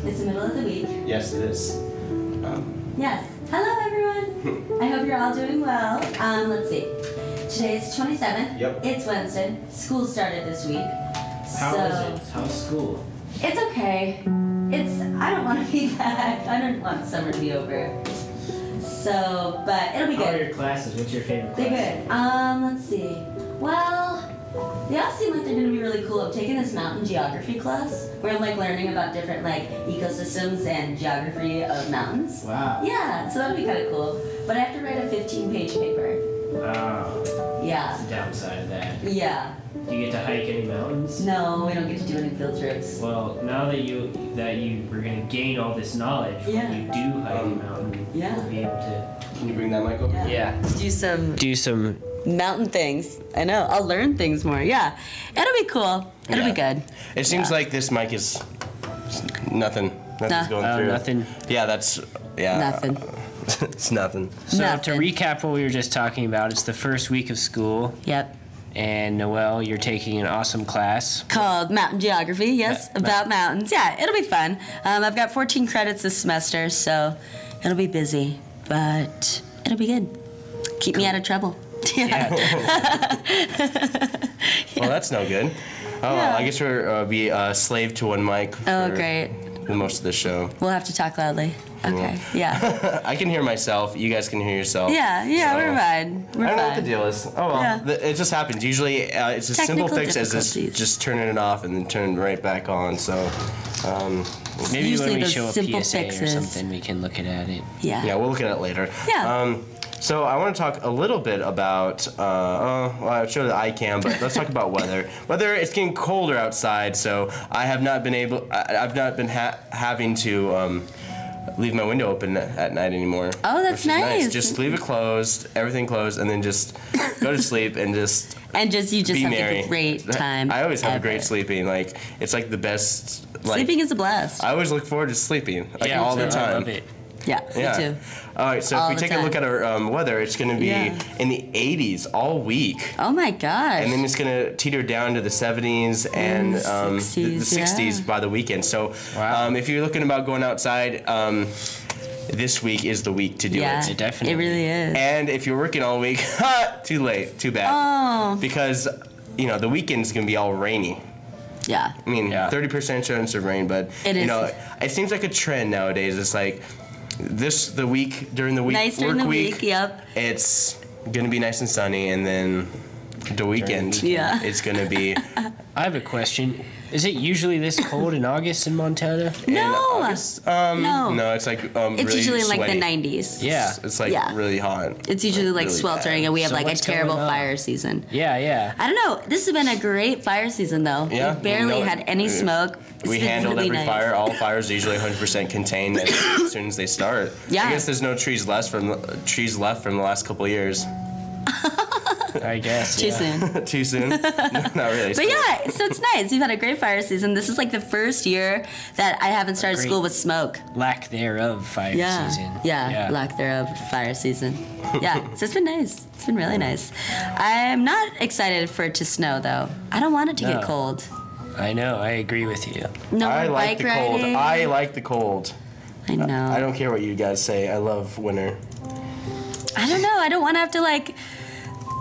It's the middle of the week. Yes, it is. Yes. Hello, everyone. I hope you're all doing well. Let's see. Today is 27th. Yep. It's Wednesday. School started this week. How is it? How's school? It's okay. I don't want to be back. I don't want summer to be over. So, but it'll be good. How are your classes? What's your favorite class? They're good. Let's see. Well, they all seem like they're going to be really cool. I'm taking this mountain geography class where I'm like learning about different like ecosystems and geography of mountains. Wow. Yeah, so that'll be kind of cool. But I have to write a 15-page paper. Wow. Yeah. That's the downside of that. Yeah. Do you get to hike any mountains? No, we don't get to do any field trips. Well, now that you were going to gain all this knowledge, Yeah. when you do hike a mountain, Yeah. you'll be able to... Can you bring that mic over? Yeah. Do some mountain things. I know. I'll learn things more. Yeah. It'll be cool. It'll be good. It seems like this mic is nothing. Nothing's going through. Nothing. Yeah, that's... Yeah. Nothing. It's nothing. So Nothing. to recap what we were just talking about, it's the first week of school, Yep. and Noelle, you're taking an awesome class. Called Mountain Geography, yes, about mountains. Yeah, it'll be fun. I've got 14 credits this semester, so it'll be busy, but it'll be good. Keep me out of trouble. Yeah. Well, that's no good. Oh, Yeah. I guess we're be slave to one mic Oh, for great. the most of the show. We'll have to talk loudly. Okay, yeah. I can hear myself. You guys can hear yourself. Yeah, So- we're fine. We're I don't know what the fine. deal is. Oh well, Yeah. it just happens. Usually, it's a simple Technical fix as this, difficulties. just turning it off and then turning it right back on. So, Maybe Usually when we those show a simple PSA or fixes. something, we can look at it. Yeah. yeah, we'll look at it later. Yeah. So I want to talk a little bit about. Well, I showed that I can, but let's talk about weather. Weather. It's getting colder outside, so I have not been able. I've not been having to. Leave my window open at night anymore. Oh, that's which is nice. Just leave it closed, everything closed, and then just go to sleep and just And you just be have merry. a great time. I always have a ever. great sleeping. Like it's like the best. Like, Sleeping is a blast. I always look forward to sleeping. Like Yeah, all the I time. love it. Yeah, Yeah. me too. All right, so All if we the take a look time. at our weather, it's going to be Yeah. in the 80s all week. Oh my gosh. And then it's going to teeter down to the 70s and the the 60s, 60s yeah. by the weekend. So Wow. if you're looking about going outside, this week is the week to do yeah, it. Definitely. it really is. And if you're working all week, too late, too bad. Oh, Because, the weekend's going to be all rainy. yeah. I mean, Yeah. 30% chance of rain, but It is. It seems like a trend nowadays. It's like during the week, Nice during work the week, yep. it's gonna be nice and sunny, and then the weekend, Yeah. it's gonna be I have a question. Is it usually this cold in August in Montana? in No. August. No. No, it's like It's really usually like sweaty. the 90s. Yeah. It's like Yeah. really hot. It's usually like Really sweltering, bad. and we have So like a what's terrible going on? fire season. Yeah, yeah. I don't know. This has been a great fire season, though. Yeah, We barely no, had any smoke. It's We been handled really every nice. fire. All fires are usually 100% contained as soon as they start. Yeah. I guess there's no trees left from the last couple of years. I guess. Too yeah. soon. Too soon? Not really. But yeah, so it's nice. We've had a great fire season. This is like the first year that I haven't started Great. school with smoke. Lack thereof fire Yeah. season. Yeah, lack thereof fire season. Yeah, so it's been nice. It's been really nice. I'm not excited for it to snow though. I don't want it to get No. cold. I know. I agree with you. No I more like bike the cold. riding. I like the cold. I know. I don't care what you guys say. I love winter. I don't know. I don't want to have to like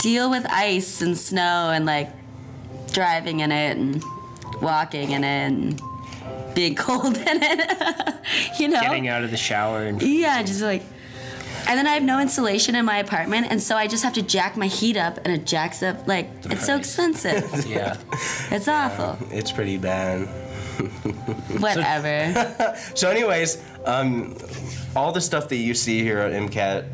deal with ice and snow and like driving in it and walking in it and being cold in it. Getting out of the shower and Yeah, just like. And then I have no insulation in my apartment, and so I just have to jack my heat up, and it jacks up like it's so price. expensive. yeah. It's awful. It's pretty bad. Whatever. So, anyways, all the stuff that you see here at MCAT,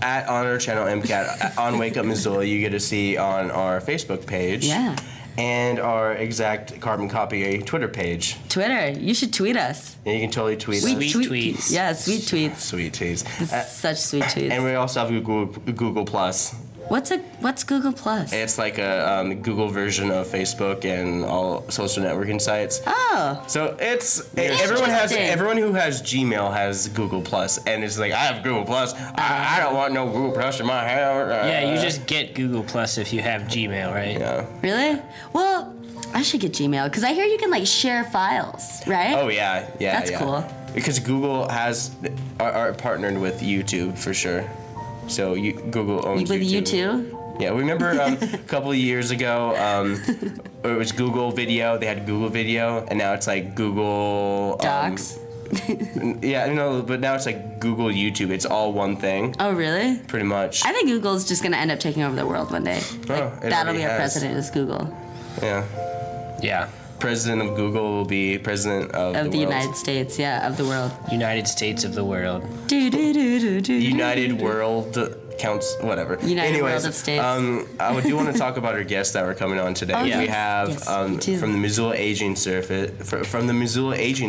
on our channel MCAT, on Wake Up Missoula, you get to see on our Facebook page. Yeah. And our Exact Carbon Copy Twitter page. Twitter. You should tweet us. And you can totally tweet Sweet us. tweets. Yeah, sweet tweets. Sweet tweets. Such sweet tweets. And we also have Google Plus. What's Google Plus? It's like a Google version of Facebook and all social networking sites. Oh. So Interesting. everyone who has Gmail has Google Plus, and it's like I have Google Plus. I don't want no Google Plus in my hair. Yeah, you just get Google Plus if you have Gmail, right? Yeah. Really? Well, I should get Gmail because I hear you can like share files, right? Oh yeah, That's cool. Because Google are partnered with YouTube for sure. So Google owns With YouTube. you too? Yeah, we remember a couple of years ago, it was Google Video. They had Google Video, and now it's like Google Docs. Yeah, no, but now it's like Google YouTube. It's all one thing. Oh, really? Pretty much. I think Google's just gonna end up taking over the world one day. Like, it that'll already be our has. president is Google Yeah. Yeah. President of Google will be president of of the world. United States. Yeah, of the world. United States of the world. United World counts, whatever. United World of States. I do want to talk about our guests that were coming on today. Oh, We yes. have Yes, me too. from the Missoula Aging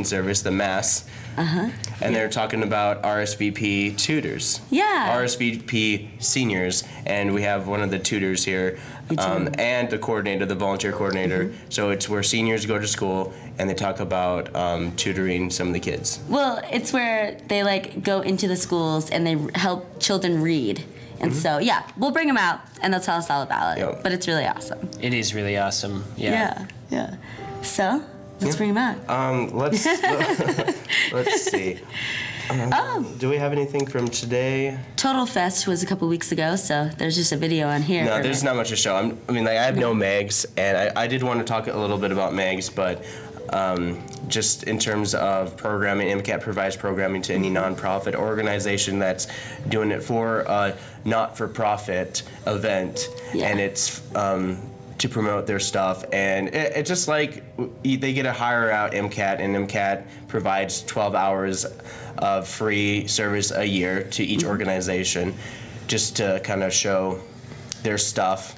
Service, the MASS, and they're talking about RSVP tutors. Yeah. RSVP seniors, and we have one of the tutors here, Me too. and the coordinator, the volunteer coordinator. So it's where seniors go to school and they talk about tutoring some of the kids. Well, it's where they like go into the schools and they help children read. And so, yeah, we'll bring them out and they'll tell us all about it. Yep. But it's really awesome. It is really awesome. Yeah. Yeah. So, let's bring them out. Let's let's see. Do we have anything from today? Total Fest was a couple weeks ago, so there's just a video on here. No, for there's it. not much to show. I have no Megs, and I did want to talk a little bit about Megs, but just in terms of programming, MCAT provides programming to any nonprofit organization that's doing it for a not-for-profit event, Yeah. and it's to promote their stuff. And it's just like they get to hire out MCAT, and MCAT provides 12 hours of free service a year to each organization just to kind of show their stuff.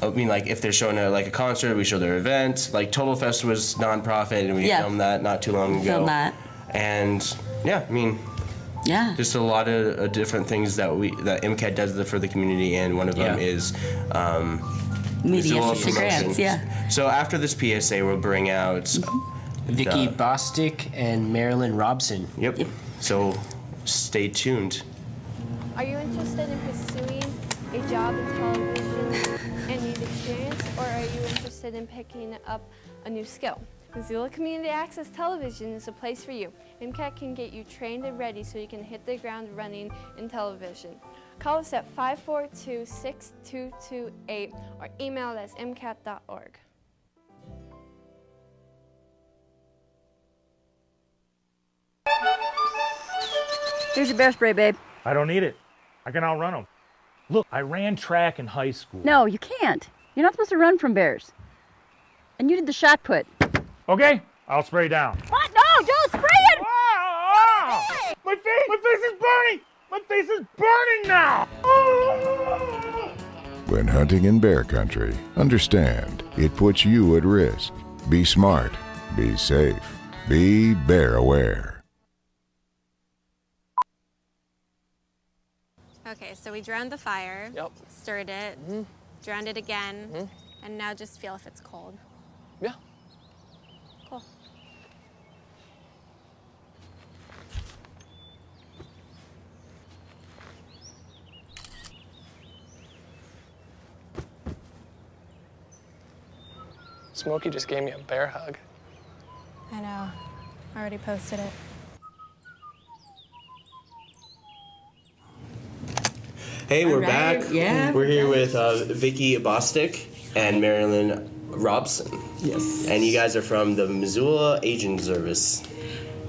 I mean, like, if they're showing a concert, we show their event. Like, Total Fest was nonprofit, and we Yeah. filmed that not too long ago. Filmed that. And, yeah, I mean, Yeah. just a lot of different things that MCAT does for the community, and one of them Yeah. is Media Missoula assistant grants, Promotions. yeah. So after this PSA, we'll bring out... Vicky Duh. Bostick and Marilyn Robson. Yep. So stay tuned. Are you interested in pursuing a job in television and need experience, or are you interested in picking up a new skill? Missoula Community Access Television is a place for you. MCAT can get you trained and ready so you can hit the ground running in television. Call us at 542-6228 or email us at mcat.org. Here's your bear spray, babe. I don't need it. I can outrun them. Look, I ran track in high school. No, you can't. You're not supposed to run from bears. And you did the shot put. Okay, I'll spray down. What? No, don't spray it! Ah! My face is burning! My face is burning now! Ah! When hunting in bear country, understand it puts you at risk. Be smart, be safe, be bear aware. Okay, so we drowned the fire, stirred it, drowned it again, and now just feel if it's cold. Yeah. Cool. Smokey just gave me a bear hug. I know. I already posted it. Hey, we're right, back. yeah. We're here with Vicky Bostick and Marilyn Robson. Yes. And you guys are from the Missoula Aging Service.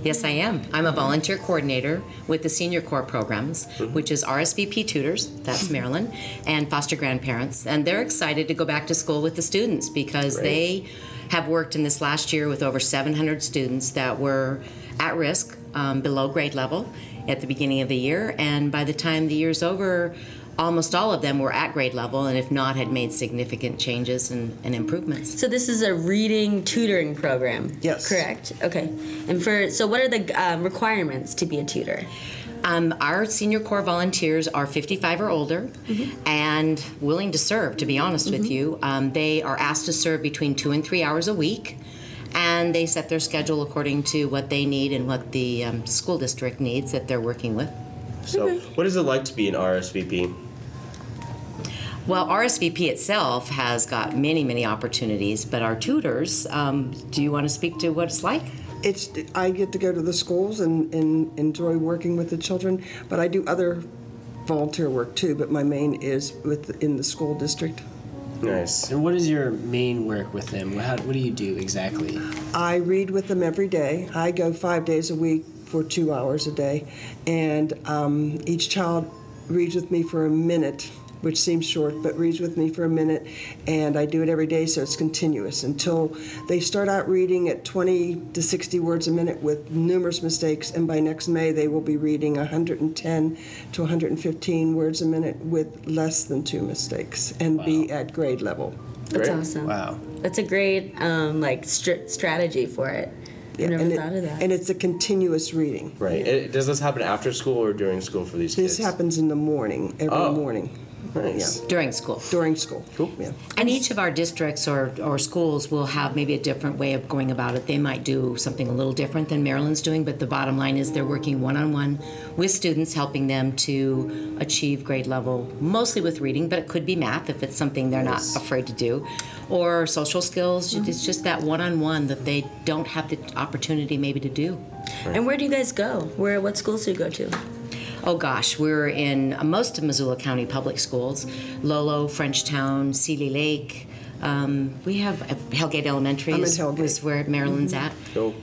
Yes, I am. I'm a volunteer coordinator with the Senior Corps programs, which is RSVP tutors, that's Marilyn, and foster grandparents. And they're excited to go back to school with the students because they have worked in this last year with over 700 students that were at risk, below grade level at the beginning of the year. And by the time the year's over, almost all of them were at grade level, and if not, had made significant changes and improvements. So this is a reading tutoring program. Yes. Correct. Okay. And so what are the requirements to be a tutor? Our Senior Corps volunteers are 55 or older and willing to serve, to be honest with you. They are asked to serve between 2 and 3 hours a week, and they set their schedule according to what they need and what the school district needs that they're working with. So, what is it like to be an RSVP? Well, RSVP itself has got many, many opportunities, but our tutors, do you want to speak to what it's like? I get to go to the schools and enjoy working with the children, but I do other volunteer work too, but my main is in the school district. Nice. And what is your main work with them? What do you do exactly? I read with them every day. I go 5 days a week for 2 hours a day, and each child reads with me for a minute, which seems short, but reads with me for a minute, and I do it every day, so it's continuous until they start out reading at 20 to 60 words a minute with numerous mistakes, and by next May they will be reading 110 to 115 words a minute with less than 2 mistakes, and be at grade level. That's awesome. Wow. That's a great strategy for it. Yeah, I never thought of that. And it's a continuous reading. Right. Does this happen after school or during school for these kids? This happens in the morning, every morning. Nice. Yeah. During school. During school. Cool. Yeah. And each of our districts or schools will have maybe a different way of going about it. They might do something a little different than Maryland's doing, but the bottom line is they're working one-on-one with students, helping them to achieve grade level, mostly with reading, but it could be math if it's something they're not afraid to do, or social skills. It's just that one-on-one that they don't have the opportunity maybe to do. Right. And where do you guys go? What schools do you go to? Oh gosh, we're in most of Missoula County public schools, Lolo, Frenchtown, Seeley Lake. We have Hellgate Elementary is where Maryland's at. Cool.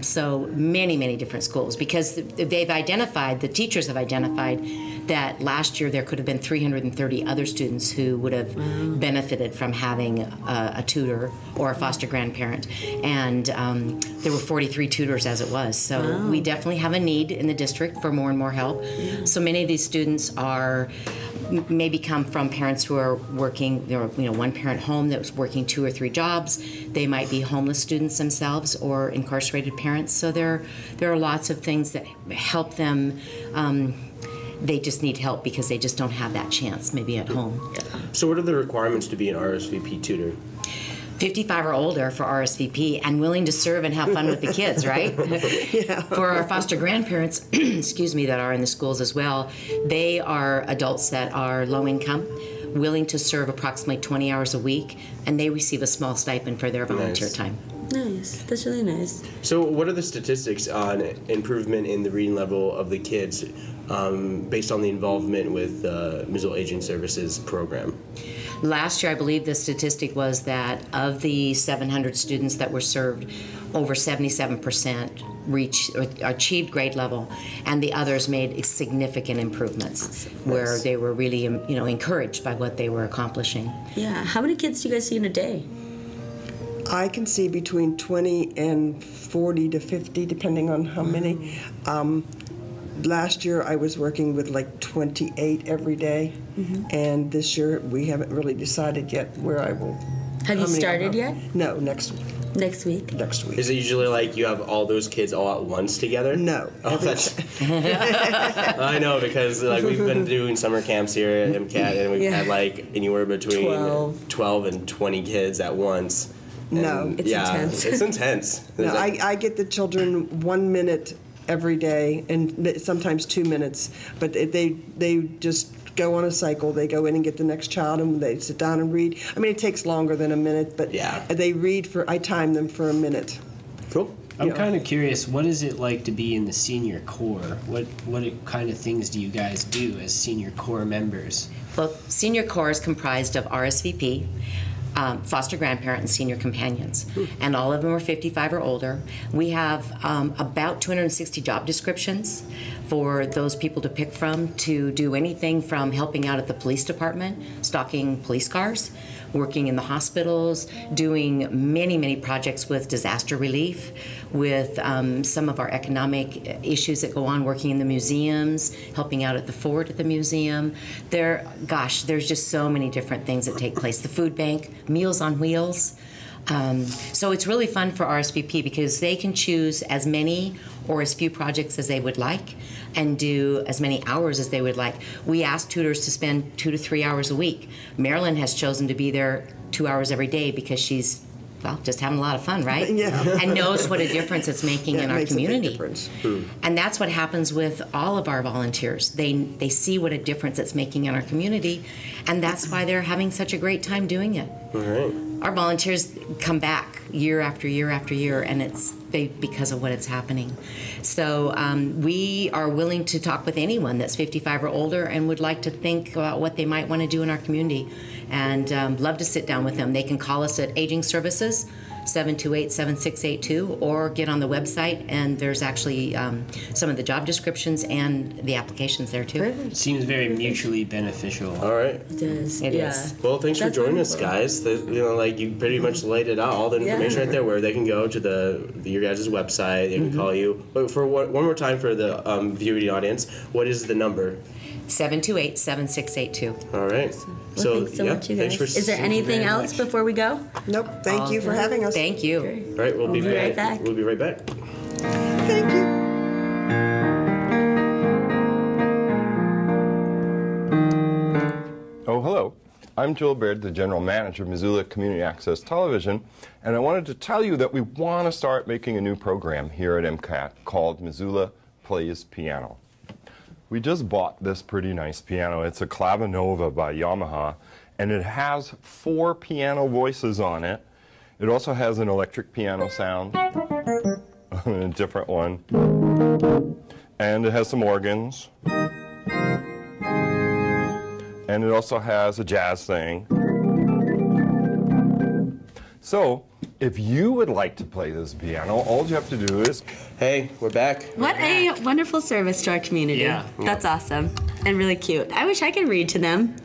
So many, many different schools, because the teachers have identified that last year there could have been 330 other students who would have benefited from having a tutor or a foster grandparent. And there were 43 tutors as it was. So we definitely have a need in the district for more and more help. So many of these students maybe come from parents who are working, one parent home that was working 2 or 3 jobs. They might be homeless students themselves or incarcerated parents. So there are lots of things that help them. They just need help because they just don't have that chance maybe at home. So what are the requirements to be an RSVP tutor? 55 or older for RSVP and willing to serve and have fun with the kids, right? Yeah. For our foster grandparents, that are in the schools as well, they are adults that are low income, willing to serve approximately 20 hours a week, and they receive a small stipend for their volunteer time. Nice. That's really nice. So what are the statistics on improvement in the reading level of the kids based on the involvement with Missoula Aging Services program? Last year, I believe the statistic was that of the 700 students that were served, over 77% achieved grade level, and the others made significant improvements where they were really, encouraged by what they were accomplishing. Yeah. How many kids do you guys see in a day? I can see between 20 and 40 to 50, depending on how many. Last year I was working with like 28 every day, and this year we haven't really decided yet where I will. Have you started yet? No, next week. Next week? Next week. Is it usually like you have all those kids all at once together? No. Oh, that's. I know, because like we've been doing summer camps here at MCAT, and we've had like anywhere between 12 and 20 kids at once. No, it's intense. It's intense. No, I get the children 1 minute every day, and sometimes 2 minutes, but they just go on a cycle. They go in and get the next child, and they sit down and read. I mean, it takes longer than a minute, but they read I time them for a minute. Cool. I'm kind of curious, what is it like to be in the senior corps? What kind of things do you guys do as senior corps members? Well, senior corps is comprised of RSVP, foster grandparent, and senior companions, and all of them are 55 or older. We have about 260 job descriptions for those people to pick from to do anything from helping out at the police department, stocking police cars, working in the hospitals, doing many, many projects with disaster relief, with some of our economic issues that go on, working in the museums, helping out at the fort at the museum. There's just so many different things that take place. The food bank, Meals on Wheels. So it's really fun for RSVP because they can choose as many or as few projects as they would like and do as many hours as they would like. We ask tutors to spend 2 to 3 hours a week. Marilyn has chosen to be there 2 hours every day because she's well, just having a lot of fun, right? Yeah. And knows what a difference it's making in it our makes a big community. difference. And that's what happens with all of our volunteers. They see what a difference it's making in our community, and that's why they're having such a great time doing it. All right. Our volunteers come back year after year after year, and it's because of what it's happening. So we are willing to talk with anyone that's 55 or older and would like to think about what they might want to do in our community, and love to sit down with them. They can call us at Aging Services, 728-7682, or get on the website, and there's actually some of the job descriptions and the applications there too. Seems very mutually beneficial. All right. It is. It yeah. is. Well, thanks for joining us, guys. Like you pretty much laid it out, all the information right there, where they can go to your guys' website. They can call you. But for one more time for the viewing audience, what is the number? 728-7682. All right. Well, thanks so much, you guys. Is there anything else before we go? Nope. Thank you for having us. Thank you. All right. We'll be right back. We'll be right back. Thank you. Oh, hello. I'm Joel Baird, the General Manager of Missoula Community Access Television, and I wanted to tell you that we want to start making a new program here at MCAT called Missoula Plays Piano. We just bought this pretty nice piano. It's a Clavinova by Yamaha, and it has 4 piano voices on it. It also has an electric piano sound, a different one, and it has some organs. And it also has a jazz thing. So, if you would like to play this piano, all you have to do is... Hey, we're back. What a wonderful service to our community. Yeah. That's awesome and really cute. I wish I could read to them.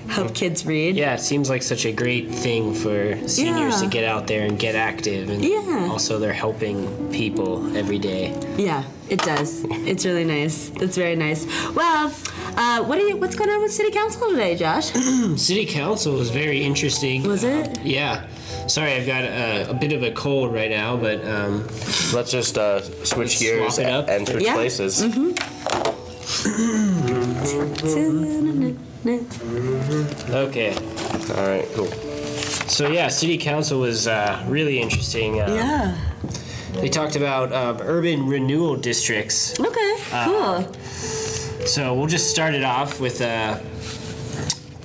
Help kids read. Yeah, it seems like such a great thing for seniors to get out there and get active, and also they're helping people every day. Yeah, it does. It's really nice. That's very nice. Well, what's going on with City Council today, Josh? City Council was very interesting. Was it? Yeah. Sorry, I've got a bit of a cold right now, but let's just switch gears swap it up. and switch places. Okay. All right, cool. So yeah, City Council was really interesting. Yeah. They talked about urban renewal districts. Okay, cool. So we'll just start it off with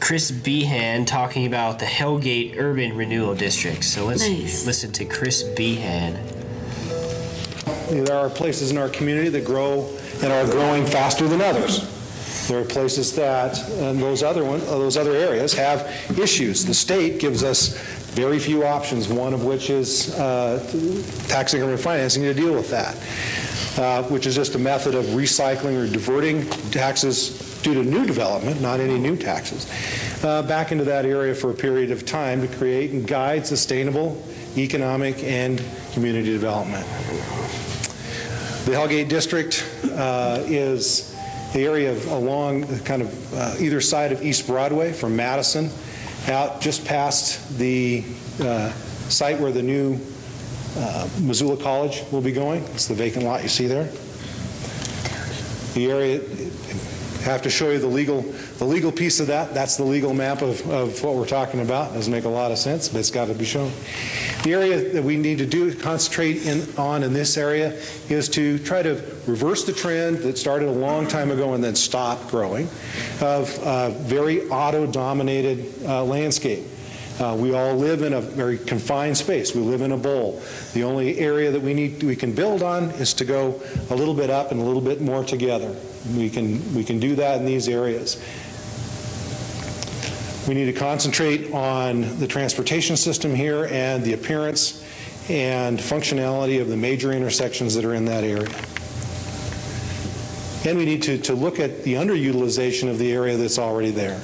Chris Behan talking about the Hellgate Urban Renewal District. So let's listen to Chris Behan. There are places in our community that grow and are growing faster than others. There are places that, and those other areas have issues. The state gives us very few options, one of which is tax increment financing to deal with that, which is just a method of recycling or diverting taxes due to new development, not any new taxes, back into that area for a period of time to create and guide sustainable economic and community development. The Hellgate District is the area along kind of either side of East Broadway from Madison out just past the site where the new Missoula College will be going. It's the vacant lot you see there. The area, I have to show you the legal piece of that. That's the legal map of what we're talking about. Doesn't make a lot of sense, but it's got to be shown. The area that we need to concentrate on in this area is to try to reverse the trend that started a long time ago and then stopped growing of very auto-dominated landscape. We all live in a very confined space. We live in a bowl. The only area that we can build on is to go a little bit up and a little bit more together. We can do that in these areas. We need to concentrate on the transportation system here and the appearance and functionality of the major intersections that are in that area. And we need to look at the underutilization of the area that's already there.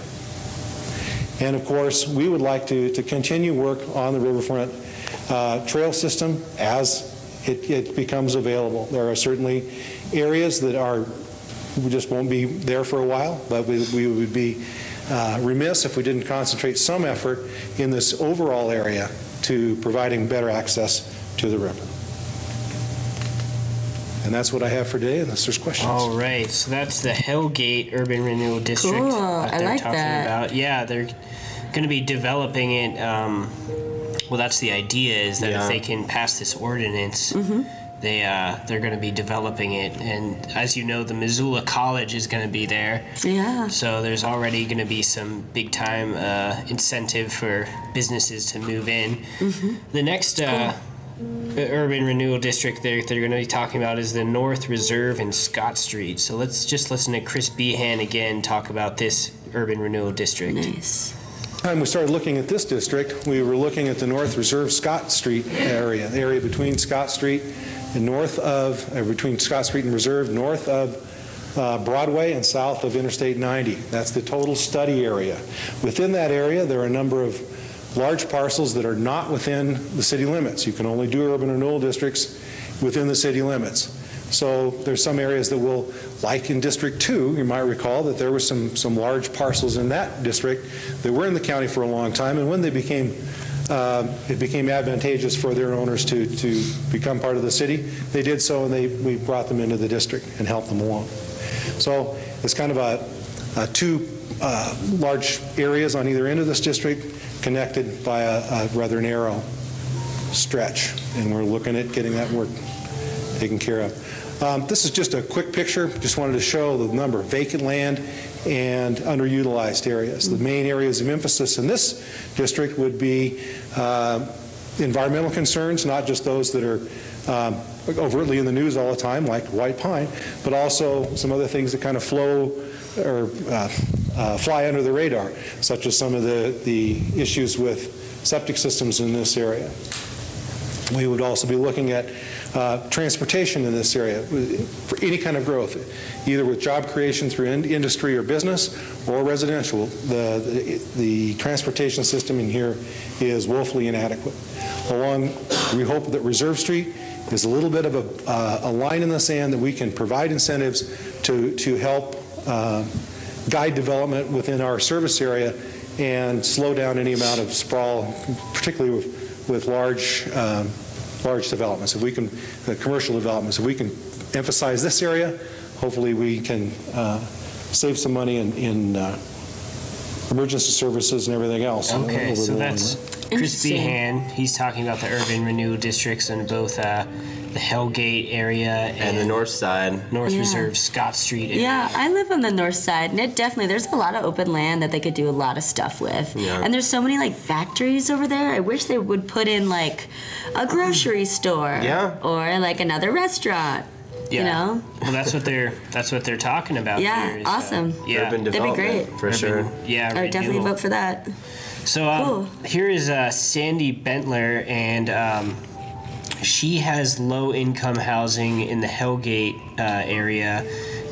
And of course, we would like to continue work on the riverfront trail system as it becomes available. There are certainly areas that we just won't be there for a while, but we would be remiss if we didn't concentrate some effort in this overall area to providing better access to the river. And that's what I have for today, unless there's questions. All right, so that's the Hellgate Urban Renewal District. Cool, I like talking that. about. Yeah, they're going to be developing it Well, that's the idea, is that if they can pass this ordinance, they're going to be developing it. And as you know, the Missoula College is going to be there. Yeah. So there's already going to be some big time incentive for businesses to move in. The next urban renewal district they're going to be talking about is the North Reserve and Scott Street. So let's just listen to Chris Behan again talk about this urban renewal district. Nice. Time we started looking at this district, we were looking at the North Reserve Scott Street area, the area between Scott Street and between Scott Street and Reserve, north of Broadway and south of Interstate 90. That's the total study area. Within that area, there are a number of large parcels that are not within the city limits. You can only do urban renewal districts within the city limits. So there's some areas that will, like in District 2, you might recall that there were some large parcels in that district that were in the county for a long time, and when they became it became advantageous for their owners to become part of the city, they did so, and we brought them into the district and helped them along. So it's kind of a two large areas on either end of this district connected by a rather narrow stretch, and we're looking at getting that work taken care of. This is just a quick picture. Just wanted to show the number of vacant land and underutilized areas. The main areas of emphasis in this district would be environmental concerns, not just those that are overtly in the news all the time, like white pine, but also some other things that kind of flow or fly under the radar, such as some of the issues with septic systems in this area. We would also be looking at transportation in this area for any kind of growth, either with job creation through industry or business or residential. The transportation system in here is woefully inadequate. We hope that Reserve Street is a little bit of a line in the sand that we can provide incentives to help guide development within our service area and slow down any amount of sprawl, particularly with large developments. If we can, commercial developments, if we can emphasize this area, hopefully we can save some money in emergency services and everything else. Okay, so that's Chris Behan. He's talking about the urban renewal districts in both the Hellgate area and the north side. North Reserve, Scott Street area. Yeah, I live on the north side, and there's a lot of open land that they could do a lot of stuff with. Yeah. And there's so many like factories over there. I wish they would put in like a grocery store. Yeah. Or like another restaurant. Yeah. You know? Well, that's what they're talking about. Yeah, here is, awesome. Yeah, urban that'd be development great. for sure. Yeah, I would definitely vote for that. So Cool. here is Sandy Bentler, and she has low-income housing in the Hellgate area,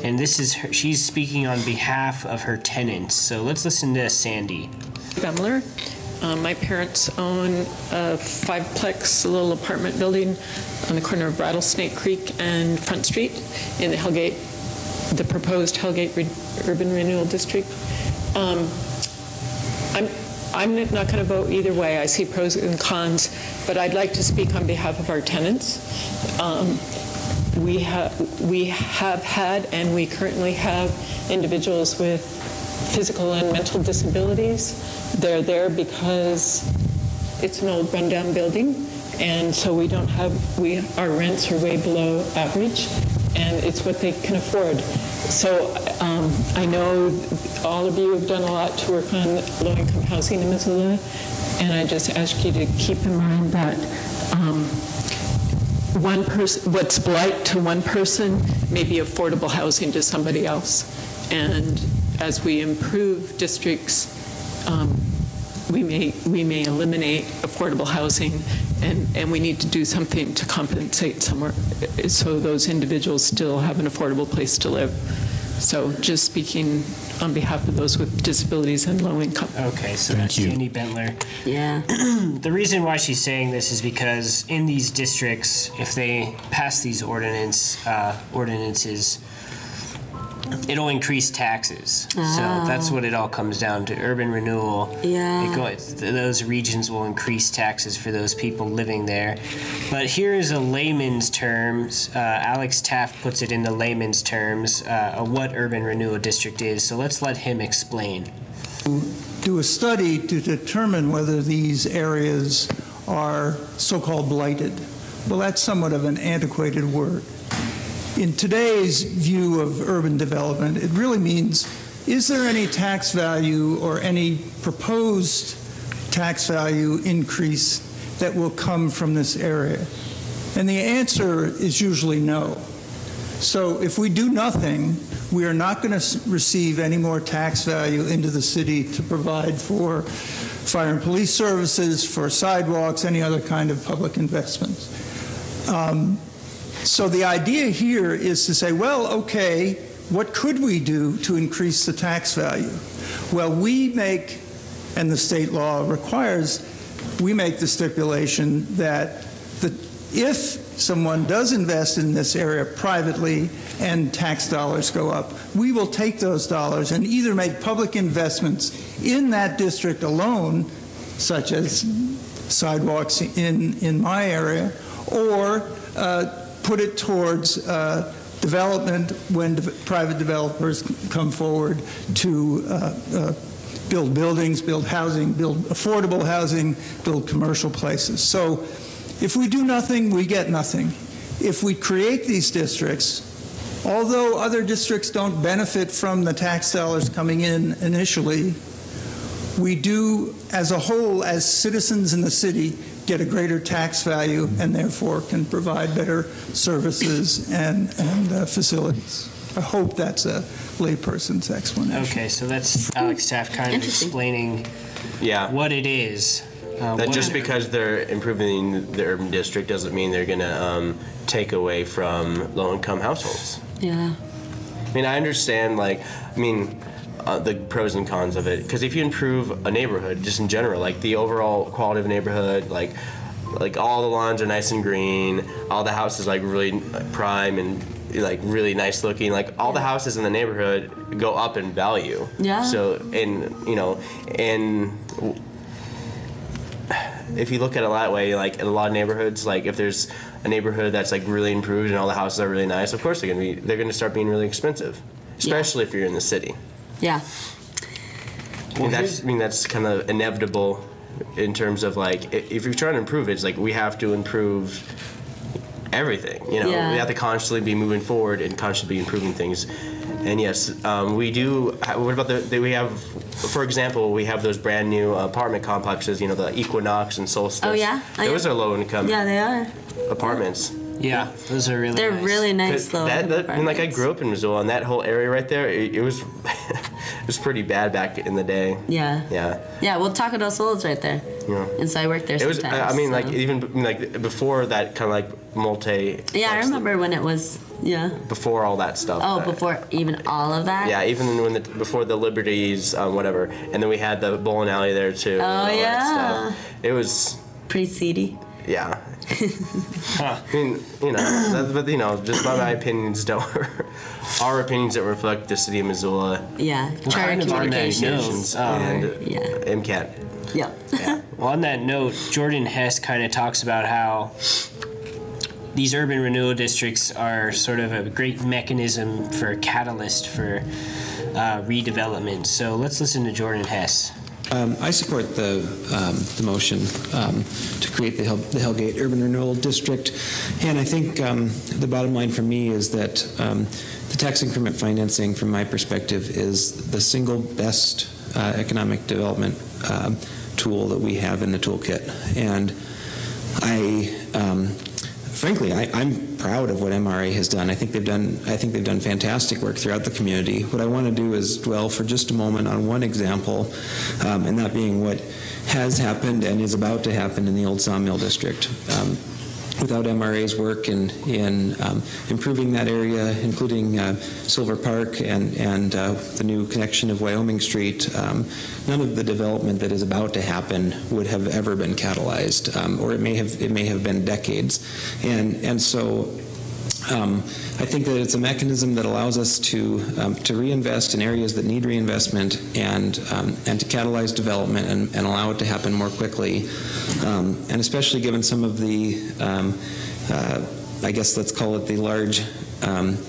and she's speaking on behalf of her tenants. So let's listen to Sandy. Bentler. My parents own a fiveplex little apartment building on the corner of Rattlesnake Creek and Front Street in the Hellgate, the proposed Hellgate Urban Renewal District. I'm not going to vote either way. I see pros and cons, but I'd like to speak on behalf of our tenants. We have had and we currently have individuals with physical and mental disabilities. They're there because it's an old rundown building, and so our rents are way below average, and it's what they can afford. So I know all of you have done a lot to work on low-income housing in Missoula, and I just ask you to keep in mind that what's blight to one person may be affordable housing to somebody else. And as we improve districts, we may eliminate affordable housing, and we need to do something to compensate somewhere so those individuals still have an affordable place to live. So just speaking on behalf of those with disabilities and low income. Okay, so that's Sandy Bentler. Yeah. The reason why she's saying this is because in these districts, if they pass these ordinances, it'll increase taxes. So that's what it all comes down to. Urban renewal. Yeah. Those regions will increase taxes for those people living there. But here is a layman's terms. Alex Taft puts it into layman's terms what urban renewal district is. So let's let him explain. Do a study to determine whether these areas are so-called blighted. Well, that's somewhat of an antiquated word. In today's view of urban development, it really means, is there any tax value or any proposed tax value increase that will come from this area? And the answer is usually no. So if we do nothing, we are not going to receive any more tax value into the city to provide for fire and police services, for sidewalks, any other kind of public investments. So the idea here is to say, well, okay, what could we do to increase the tax value? Well, we make, and the state law requires, we make the stipulation that if someone does invest in this area privately and tax dollars go up, we will take those dollars and either make public investments in that district alone, such as sidewalks in my area, or put it towards development when private developers come forward to build buildings, build housing, build affordable housing, build commercial places. So if we do nothing, we get nothing. If we create these districts, although other districts don't benefit from the tax dollars coming in initially, we do, as a whole, as citizens in the city, get a greater tax value and therefore can provide better services and facilities. I hope that's a layperson's explanation. Okay, so that's Alex Taft kind of explaining what it is. That just because they're improving the urban district doesn't mean they're going to take away from low-income households. Yeah. I mean, I understand, the pros and cons of it. Because if you improve a neighborhood, just in general, like the overall quality of a neighborhood, like all the lawns are nice and green, all the houses like really prime and like really nice looking, like all the houses in the neighborhood go up in value. Yeah. So, if you look at it that way, like in a lot of neighborhoods, like if there's a neighborhood that's like really improved and all the houses are really nice, of course they're gonna start being really expensive, especially if you're in the city. Yeah. That's kind of inevitable in terms of like if you're trying to improve it, it's like we have to improve everything. We have to constantly be moving forward and constantly be improving things. And yes, we do. What about we have, for example, we have those brand new apartment complexes. The Equinox and Solstice. Oh yeah. Those are low income. Yeah, they are. Apartments. Yeah, those are really. They're nice. Really nice though. I grew up in Missoula, and that whole area right there, it was, it was pretty bad back in the day. Yeah. Yeah. Yeah, well, Taco del Sol's right there. Yeah. And so I worked there sometimes. Even before that kind of like multi. Yeah, I remember when it was. Yeah. Before all that stuff. Oh, before even all of that. Yeah, even before the Liberties, whatever, and then we had the bowling alley there too. Oh yeah. That stuff. It was pretty seedy. Yeah. I mean, but just by my opinions our opinions that reflect the city of Missoula. Yeah. Charter communications and MCAT. Yeah. Well, on that note, Jordan Hess kind of talks about how these urban renewal districts are sort of a great mechanism for a catalyst for redevelopment. So let's listen to Jordan Hess. I support the motion to create the Hellgate Urban Renewal District, and I think the bottom line for me is that the tax increment financing, from my perspective, is the single best economic development tool that we have in the toolkit. And frankly, I'm proud of what MRA has done. I think they've done fantastic work throughout the community. What I want to do is dwell for just a moment on one example, and that being what has happened and is about to happen in the Old Sawmill District. Without MRA's work in improving that area, including Silver Park and the new connection of Wyoming Street, none of the development that is about to happen would have ever been catalyzed, or it may have been decades. And so I think that it's a mechanism that allows us to reinvest in areas that need reinvestment and to catalyze development and allow it to happen more quickly. And especially given some of the, I guess let's call it the large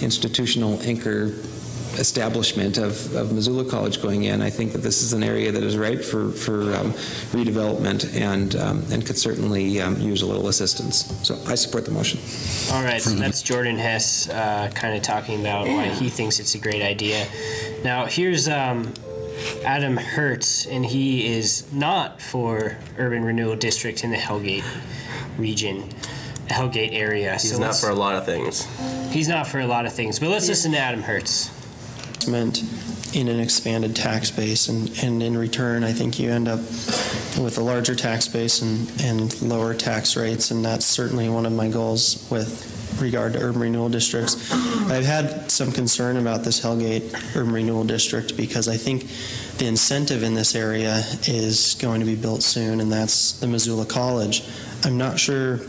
institutional anchor establishment of Missoula College going in, I think that this is an area that is ripe for redevelopment and could certainly use a little assistance. So I support the motion. All right, so that's Jordan Hess kind of talking about why he thinks it's a great idea. Now here's Adam Hertz, and he is not for Urban Renewal District in the Hellgate region, Hellgate area. He's not for a lot of things. He's not for a lot of things, but let's listen to Adam Hertz. Meant in an expanded tax base, and in return, I think you end up with a larger tax base and lower tax rates, and that's certainly one of my goals with regard to urban renewal districts. I've had some concern about this Hellgate urban renewal district because I think the incentive in this area is going to be built soon, and that's the Missoula College. I'm not sure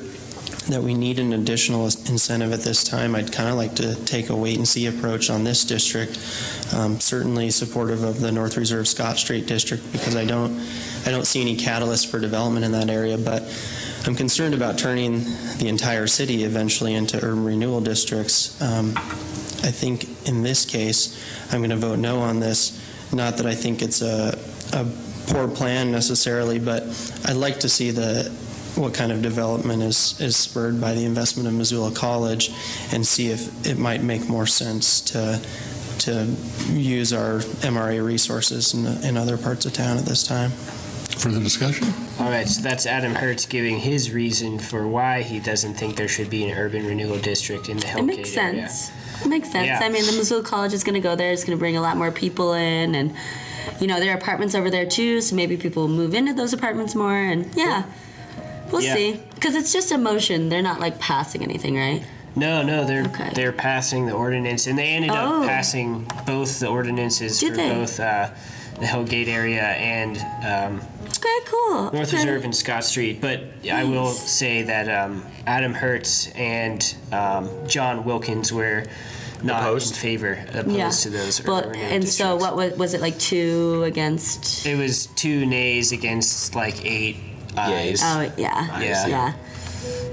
that we need an additional incentive at this time. I'd kind of like to take a wait-and-see approach on this district. Certainly supportive of the North Reserve Scott Street district because I don't see any catalyst for development in that area, but I'm concerned about turning the entire city eventually into urban renewal districts. I think in this case, I'm going to vote no on this. Not that I think it's a poor plan necessarily, but I'd like to see what kind of development is spurred by the investment of Missoula College and see if it might make more sense to use our MRA resources in other parts of town at this time. Further discussion? All right, so that's Adam Hertz giving his reason for why he doesn't think there should be an urban renewal district in the Hellgate area. It makes sense. It makes sense. Yeah. I mean, the Missoula College is going to go there. It's going to bring a lot more people in, and there are apartments over there too. So maybe people will move into those apartments more, and we'll see. Because it's just a motion. They're not like passing anything, right? No, they're passing the ordinance, and they ended up passing both the ordinances for both the Hellgate area and North Reserve and Scott Street. But I will say that Adam Hertz and John Wilkins were not opposed to those. And so what was it, like 2 against? It was 2 nays against like 8 ayes. Oh, yeah.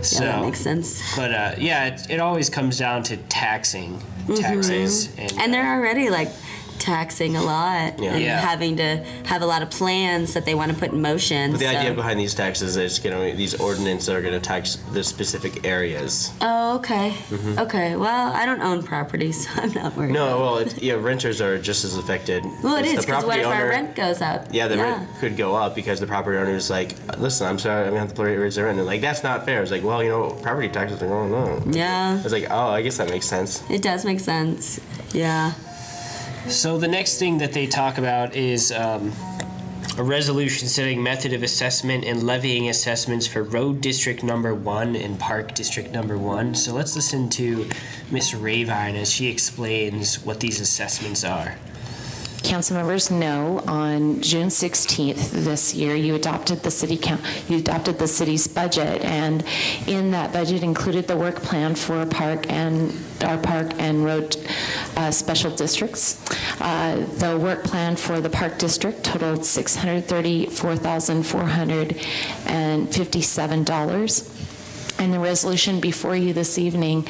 So that makes sense. But it always comes down to taxes. And they're already like taxing a lot and having to have a lot of plans that they want to put in motion. But the idea behind these taxes is these ordinances are going to tax the specific areas. Oh, okay. Okay. Well, I don't own property, so I'm not worried. No, well, renters are just as affected. Well, it is, because what if our rent goes up? Yeah, the rent could go up because the property owner is like, listen, I'm sorry, I'm going to have to raise the rent. And like, that's not fair. It's like, well, property taxes are going up. Yeah. It's like, oh, I guess that makes sense. It does make sense. Yeah. So the next thing that they talk about is a resolution setting method of assessment and levying assessments for Road District Number 1 and Park District Number 1. So let's listen to Ms. Ravine as she explains what these assessments are. Council members know on June 16th this year you adopted the city's budget, and in that budget included the work plan for our park and road special districts. The work plan for the park district totaled $634,457. And the resolution before you this evening,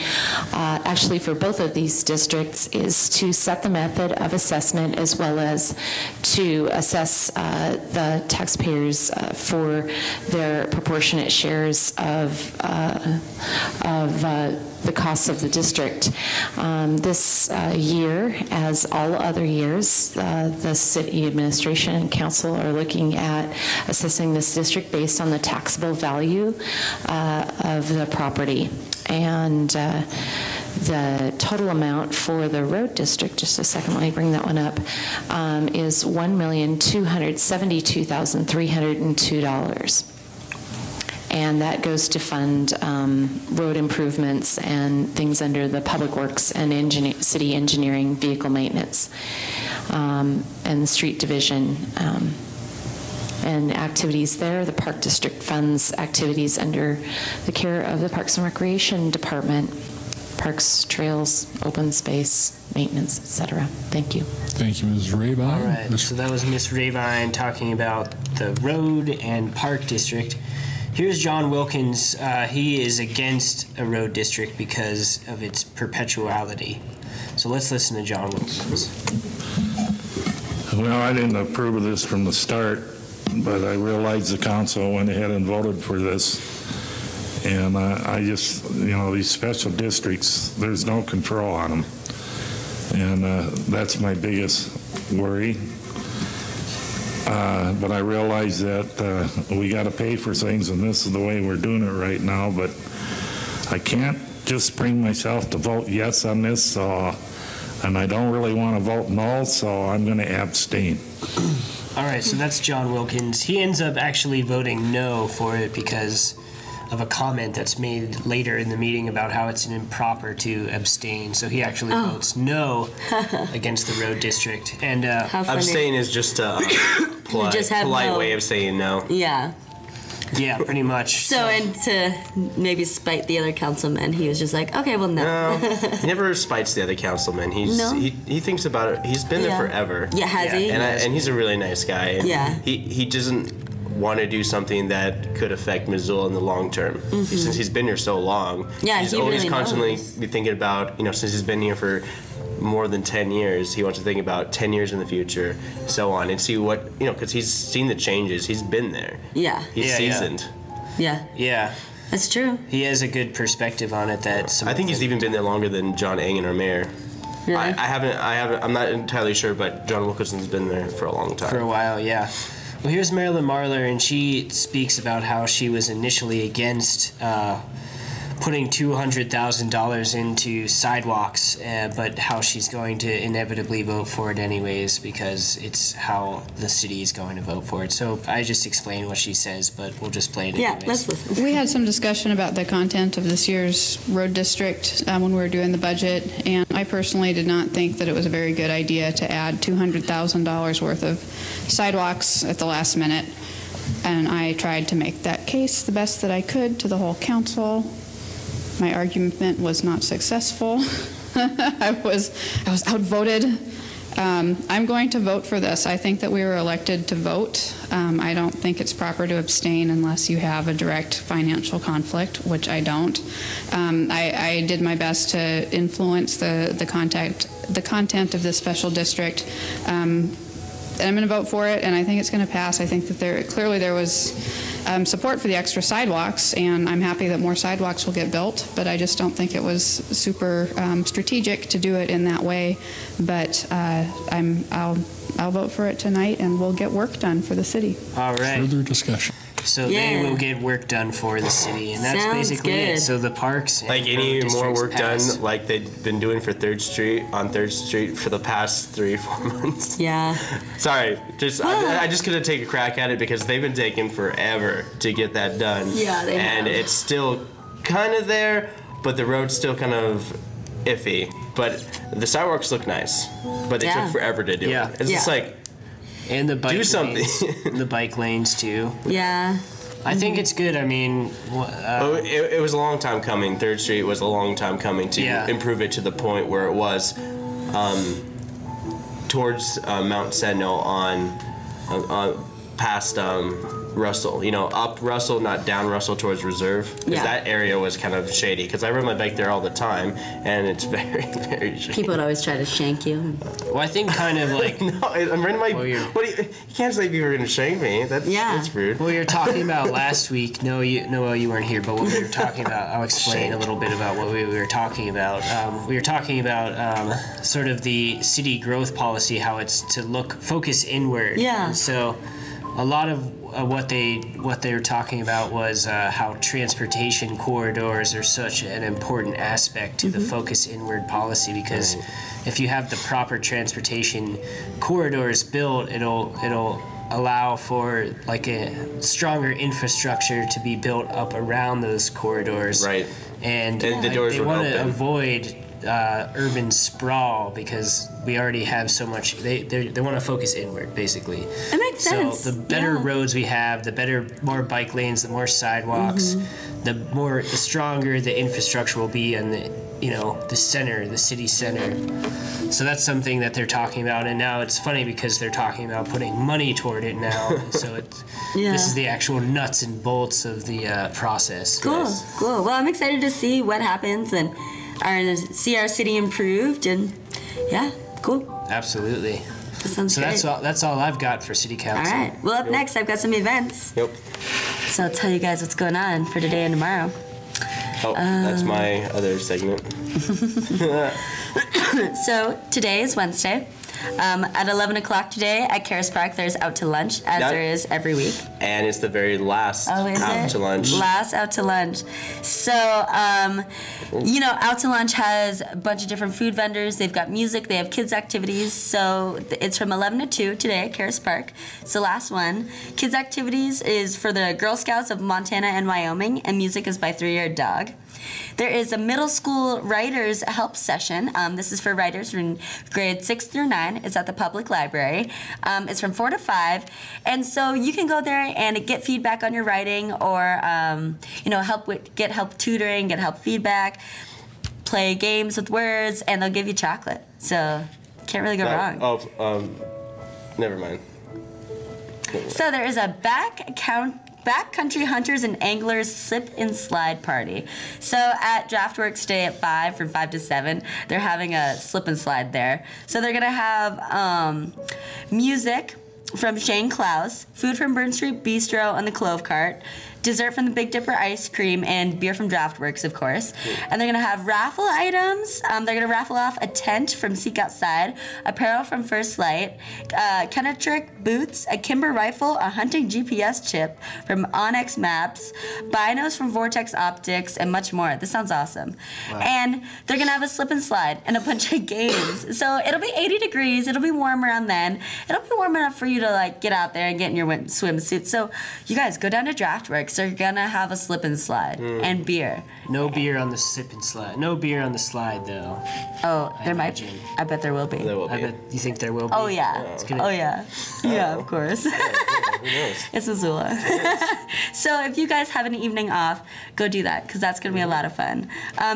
actually for both of these districts, is to set the method of assessment as well as to assess the taxpayers for their proportionate shares of the costs of the district. This year, as all other years, the city administration and council are looking at assessing this district based on the taxable value of the property. And the total amount for the road district, just a second, let me bring that one up, is $1,272,302. And that goes to fund road improvements and things under the Public Works and City Engineering Vehicle Maintenance and the Street Division and activities there. The Park District funds activities under the care of the Parks and Recreation Department, parks, trails, open space, maintenance, etc. Thank you. Thank you, Ms. Ravine. All right, so that was Ms. Ravine talking about the road and park district. Here's John Wilkins. He is against a road district because of its perpetuality. So let's listen to John Wilkins. Well, I didn't approve of this from the start, but I realized the council went ahead and voted for this. And I just, these special districts, there's no control on them. And that's my biggest worry. But I realize that we got to pay for things, and this is the way we're doing it right now. But I can't just bring myself to vote yes on this, and I don't really want to vote no, so I'm going to abstain. All right, so that's John Wilkins. He ends up actually voting no for it because of a comment that's made later in the meeting about how it's improper to abstain. So he actually votes no against the road district. And abstain is just a polite way of saying no. Yeah. Yeah, pretty much. So, and to maybe spite the other councilman, he was just like, okay, well, no. He never spites the other councilman. He thinks about it. He's been there forever. Yeah, has he? And he's a really nice guy. And yeah. He doesn't want to do something that could affect Missoula in the long term. Mm-hmm. Since he's been here so long, he's always really constantly thinking about, since he's been here for more than 10 years, he wants to think about 10 years in the future, so on, and see what, because he's seen the changes. He's been there. Yeah. He's seasoned. Yeah. Yeah. That's true. He has a good perspective on it. I think he's even been there longer than John Engen, our mayor. Really? I haven't, I'm not entirely sure, but John Wilkinson's been there for a long time. For a while, yeah. Well, here's Marilyn Marler, and she speaks about how she was initially against putting $200,000 into sidewalks, but how she's going to inevitably vote for it anyways because it's how the city is going to vote for it. So I just explained what she says, but we'll just play it anyways. Yeah, let's listen. We had some discussion about the content of this year's road district when we were doing the budget, and I personally did not think that it was a very good idea to add $200,000 worth of sidewalks at the last minute. And I tried to make that case the best that I could to the whole council. My argument was not successful. I was outvoted. I'm going to vote for this. I think that we were elected to vote. I don't think it's proper to abstain unless you have a direct financial conflict, which I don't. I did my best to influence the content of this special district. And I'm going to vote for it, and I think it's going to pass. I think that there was support for the extra sidewalks, and I'm happy that more sidewalks will get built, but I just don't think it was super strategic to do it in that way. But I'll vote for it tonight, and we'll get work done for the city. All right. Further discussion. So they will get work done for the city, and that's basically it. So the parks, like any more work done, like they've been doing for 3rd Street for the past 3 or 4 months. Yeah. Sorry, I just couldn't take a crack at it because they've been taking forever to get that done. Yeah, they have. And it's still kind of there, but the road's still kind of iffy. But the sidewalks look nice, but they took forever to do it. It's just like. And the bike do something. lanes, the bike lanes too. Yeah. I think it's good. I mean, it was a long time coming. 3rd Street was a long time coming to improve it to the point where it was towards Mount Sentinel on past Russell. Up Russell, not down Russell towards Reserve. Because that area was kind of shady. Because I rode my bike there all the time, and it's very, very shady. People would always try to shank you. Well, I think kind of like no, I'm riding my. What do you can't say people are going to shank me. That's rude. Well, you were talking about last week. Noel, you weren't here, but what we were talking about, I'll explain a little bit about what we were talking about. We were talking about sort of the city growth policy, how it's to focus inward. Yeah. And so, a lot of what they were talking about was how transportation corridors are such an important aspect to the focus inward policy, because if you have the proper transportation corridors built, it'll allow for like a stronger infrastructure to be built up around those corridors. Right. And the doors they would want to open. avoid urban sprawl because we already have so much. They want to focus inward, basically. That makes sense. So the better roads we have, the more bike lanes, the more sidewalks, the stronger the infrastructure will be in the center, the city center. So that's something that they're talking about, and now it's funny because they're talking about putting money toward it now. So this is the actual nuts and bolts of the process. Cool. Well, I'm excited to see what happens and see our city improved, and Yeah, cool. Absolutely. That sounds so great. that's all I've got for City Council. All right. Well, up next, I've got some events. Yep. So I'll tell you guys what's going on for today and tomorrow. Oh, that's my other segment. So today is Wednesday. At 11 o'clock today at Karis Park, there's Out to Lunch, as there is every week. And it's the very last Out to Lunch. Last Out to Lunch. So, Out to Lunch has a bunch of different food vendors. They've got music. They have kids' activities. So it's from 11 to 2 today at Karis Park. It's the last one. Kids' activities is for the Girl Scouts of Montana and Wyoming, and music is by 3-Year Dog. There is a middle school writers help session. This is for writers from grade 6 through 9. It's at the public library. It's from 4 to 5. And so you can go there and get feedback on your writing or, get help tutoring, get help feedback, play games with words, and they'll give you chocolate. So can't really go wrong. Never mind. So there is a Backcountry Hunters and Anglers Slip and Slide Party. So at DraftWorks today at 5 from 5 to 7, they're having a slip and slide there. So they're going to have music from Shane Klaus, food from Burn Street Bistro and the Clove Cart, dessert from the Big Dipper ice cream, and beer from DraftWorks, of course. And they're going to have raffle items. They're going to raffle off a tent from Seek Outside, apparel from First Light, Kenetric boots, a Kimber rifle, a hunting GPS chip from Onyx Maps, binos from Vortex Optics, and much more. This sounds awesome. Wow. And they're going to have a slip and slide and a bunch of games. So it'll be 80 degrees. It'll be warm around then. It'll be warm enough for you to get out there and get in your swimsuit. So you guys go down to DraftWorks. They're gonna have a slip and slide and beer. No beer on the slip and slide. No beer on the slide, though. Oh, there might be. I bet there will be. There will be. I bet you think there will be. Oh yeah. Oh yeah. Yeah, of course. Who knows? It's Missoula. So if you guys have an evening off, go do that because that's gonna be a lot of fun.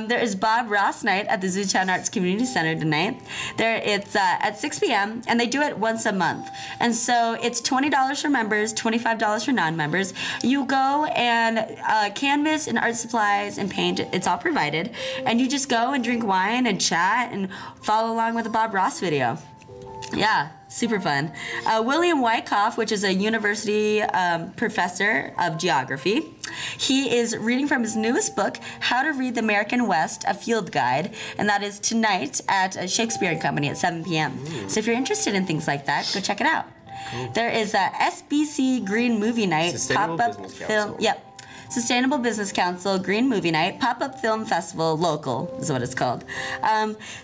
There is Bob Ross Night at the Zootown Arts Community Center tonight. It's at 6 p.m. and they do it once a month. And so it's $20 for members, $25 for non-members. You go and canvas and art supplies and paint, it's all provided. And you just go and drink wine and chat and follow along with the Bob Ross video. Yeah, super fun. William Wyckoff, which is a university professor of geography, he is reading from his newest book, How to Read the American West, a Field Guide, and that is tonight at Shakespeare and Company at 7 p.m. So if you're interested in things like that, go check it out. Cool. There is a SBC Green Movie Night pop-up film. Yep. Sustainable Business Council Green Movie Night Pop-Up Film Festival Local is what it's called.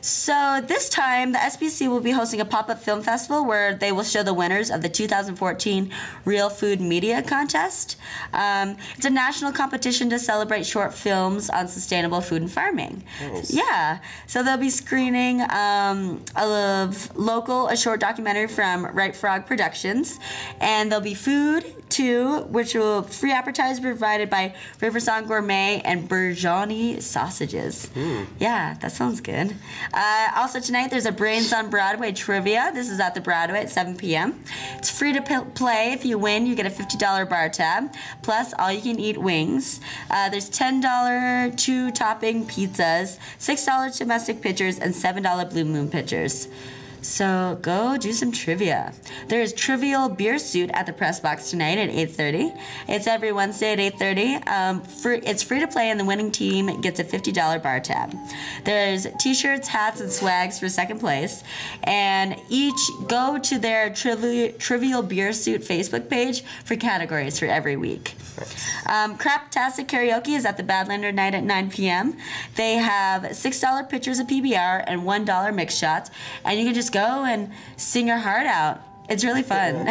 So this time the SBC will be hosting a pop-up film festival where they will show the winners of the 2014 Real Food Media Contest. It's a national competition to celebrate short films on sustainable food and farming. Nice. Yeah. So they'll be screening a short documentary from Right Frog Productions, and there'll be food too, which will free appetizer provided by Riversong Gourmet and Burjani Sausages. Yeah, that sounds good. Also tonight there's a Brains on Broadway trivia. This is at the Broadway at 7 p.m. It's free to play. If you win, you get a $50 bar tab, plus all you can eat wings. There's $10 2-topping pizzas, $6 domestic pitchers, and $7 Blue Moon pitchers. So go do some trivia. There is Trivial Beer Suit at the Press Box tonight at 8:30. It's every Wednesday at 8:30. It's free to play, and the winning team gets a $50 bar tab. There's T-shirts, hats, and swags for second place. And each go to their Trivial Beer Suit Facebook page for categories for every week. Craptastic Karaoke is at the Badlander night at 9 p.m. They have $6 pitchers of PBR and $1 mix shots, and you can just go and sing your heart out. It's really fun.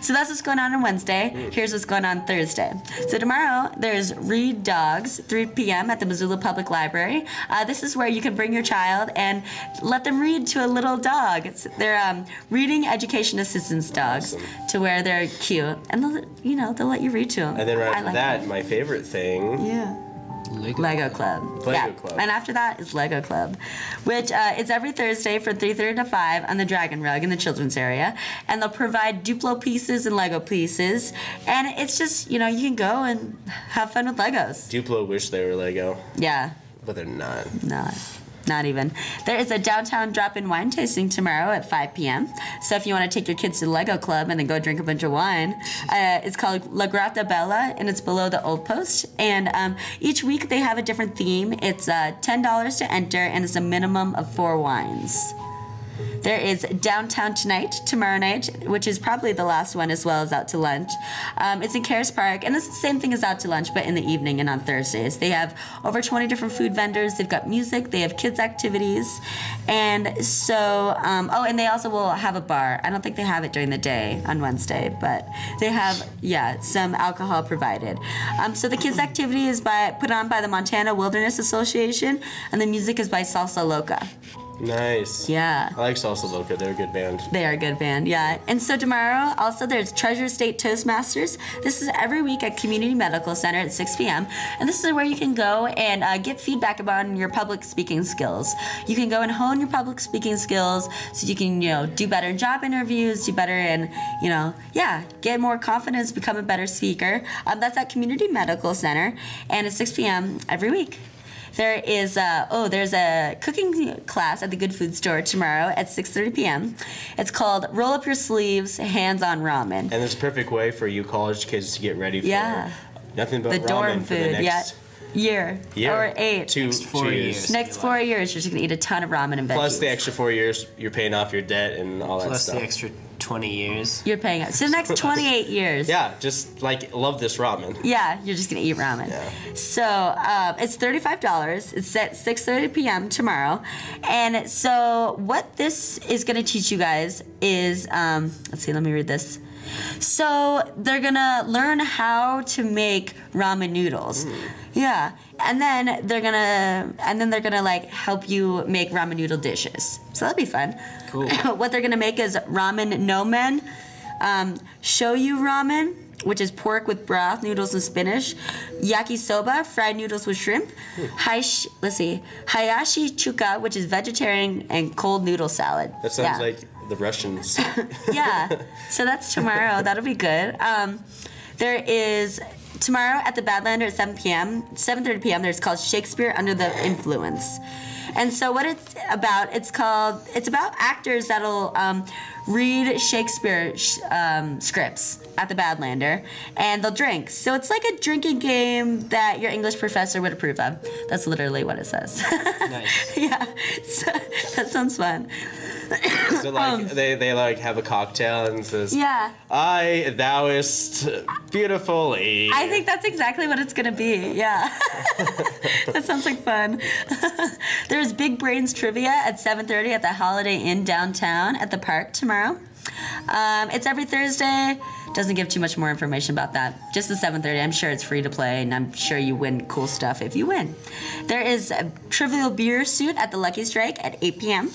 So that's what's going on Wednesday. Here's what's going on Thursday. So tomorrow there's Read Dogs, 3 p.m. at the Missoula Public Library. This is where you can bring your child and let them read to a little dog. They're reading education assistance dogs to where they're cute, and they'll let you read to them. And then right after that, my favorite thing. Yeah. Lego Club. Lego Club. And after that is Lego Club, which is every Thursday from 3:30 to 5 on the Dragon Rug in the children's area. And they'll provide Duplo pieces and Lego pieces. And it's just, you can go and have fun with Legos. Duplo wish they were Lego. Yeah. But they're not. Not. Not even. There is a downtown drop-in wine tasting tomorrow at 5 p.m. So if you want to take your kids to the Lego Club and then go drink a bunch of wine, it's called La Grata Bella, and it's below the Old Post. And each week they have a different theme. It's $10 to enter, and it's a minimum of 4 wines. There is Downtown Tonight, tomorrow night, which is probably the last one, as well as Out to Lunch. It's in Cares Park, and it's the same thing as Out to Lunch, but in the evening and on Thursdays. They have over 20 different food vendors. They've got music. They have kids' activities. And so, and they also will have a bar. I don't think they have it during the day on Wednesday, but they have, some alcohol provided. So the kids' activity is put on by the Montana Wilderness Association, and the music is by Salsa Loca. Nice. Yeah. I like Salsa Loca. They're a good band. They are a good band, yeah. And so tomorrow, also, there's Treasure State Toastmasters. This is every week at Community Medical Center at 6 p.m. And this is where you can go and get feedback about your public speaking skills. You can go and hone your public speaking skills so you can, do better in job interviews, do better in, get more confidence, become a better speaker. That's at Community Medical Center, and it's 6 p.m. every week. There is there's a cooking class at the Good Food Store tomorrow at 6:30 p.m. It's called Roll Up Your Sleeves, Hands-on Ramen. And it's a perfect way for you college kids to get ready for nothing but the ramen dorm for food. the next year or 8. Next 4 years. Next 4 years, you're just gonna eat a ton of ramen and veggies. Plus the extra 4 years, you're paying off your debt and all that stuff. Plus the extra 20 years. You're paying it. So the next 28 years. Yeah, just love this ramen. Yeah, you're just gonna eat ramen. Yeah. So it's $35. It's at 6:30 p.m. tomorrow. And so what this is gonna teach you guys is, let's see, let me read this. So they're gonna learn how to make ramen noodles. Yeah. And then they're gonna like help you make ramen noodle dishes. So that'll be fun. Cool. What they're gonna make is ramen no men, shoyu ramen, which is pork with broth, noodles, and spinach, yakisoba, fried noodles with shrimp, hayashi chuka, which is vegetarian and cold noodle salad. That sounds like the Russians. Yeah. So that's tomorrow. That'll be good. There is tomorrow at the Badlander at 7:30 p.m. There's called Shakespeare Under the Influence. And so what it's about, it's about actors that'll read Shakespeare scripts at the Badlander, and they'll drink. So it's like a drinking game that your English professor would approve of. That's literally what it says. Nice. Yeah, so that sounds fun. So they have a cocktail and says, yeah, I thouest beautifully. I think that's exactly what it's gonna be. Yeah. That sounds like fun. There's Big Brains Trivia at 7:30 at the Holiday Inn downtown at the park tomorrow. It's every Thursday. Doesn't give too much more information about that. Just the 7:30. I'm sure it's free to play, and I'm sure you win cool stuff if you win. There is a Trivial Beer Suit at the Lucky Strike at 8 p.m.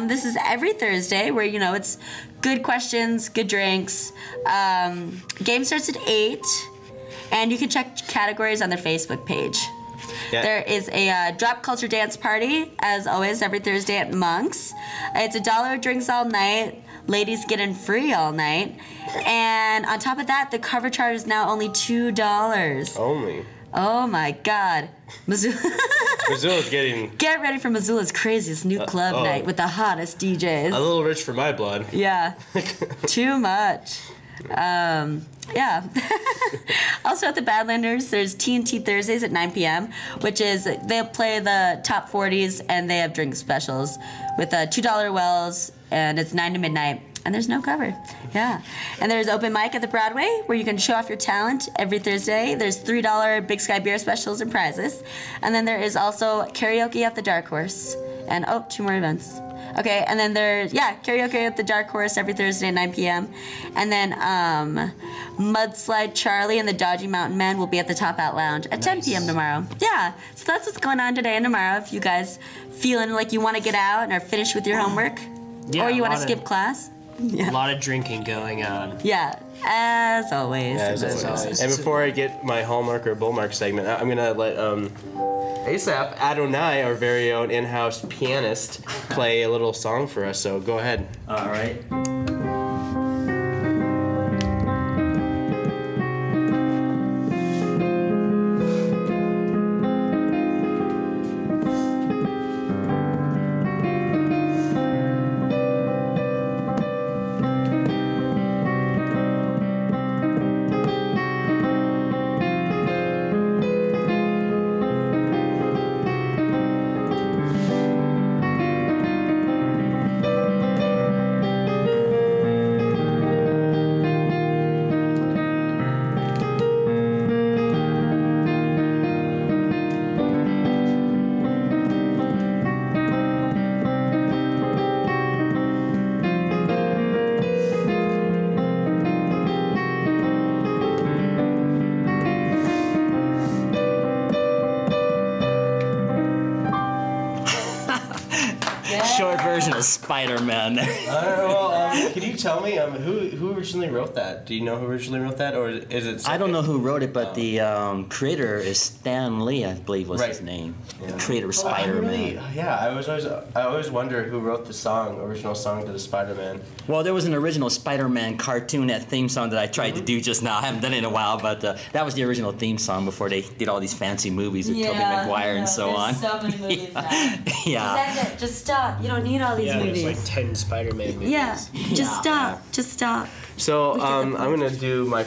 This is every Thursday where, it's good questions, good drinks. Game starts at 8, and you can check categories on their Facebook page. Yeah. There is a drop culture dance party, as always, every Thursday at Monk's. It's $1 drinks all night. Ladies get in free all night. And on top of that, the cover charge is now only $2. Only? Oh my God. Missoula's getting... Get ready for Missoula's craziest new club night with the hottest DJs. A little rich for my blood. Yeah. Too much. Yeah. Also at the Badlanders, there's TNT Thursdays at 9 p.m., which is, they play the top 40s and they have drink specials with $2 wells, and it's 9 to midnight, and there's no cover. Yeah. And there's open mic at the Broadway where you can show off your talent every Thursday. There's $3 Big Sky beer specials and prizes. And then there is also karaoke at the Dark Horse. And 2 more events. Okay, and then there's, karaoke at the Dark Horse every Thursday at 9 p.m. And then Mudslide Charlie and the Dodgy Mountain Men will be at the Top Out Lounge at 10 p.m. tomorrow. Yeah, so that's what's going on today and tomorrow. If you guys feeling like you want to get out and are finished with your homework, or you want to skip class. Yeah. A lot of drinking going on. Yeah, as always. Yeah, as always. And before I get my hallmark or bullmark segment, I'm going to let Asaph Adonai, our very own in-house pianist, play a little song for us. So go ahead. All right. version of Spider-Man. Can you tell me who originally wrote that? Do you know who originally wrote that, or is it? I don't know who wrote it, but the creator is Stan Lee, I believe was his name. Yeah. The creator of Spider-Man. I always wonder who wrote the original song to the Spider-Man. Well, there was an original Spider-Man cartoon, that theme song that I tried to do just now. I haven't done it in a while, but that was the original theme song before they did all these fancy movies with Tobey Maguire and so on. So many movies now. Yeah. Just stop. You don't need all these movies. There's like 10 Spider-Man movies. Yeah. Just stop. Just stop. So I'm gonna do my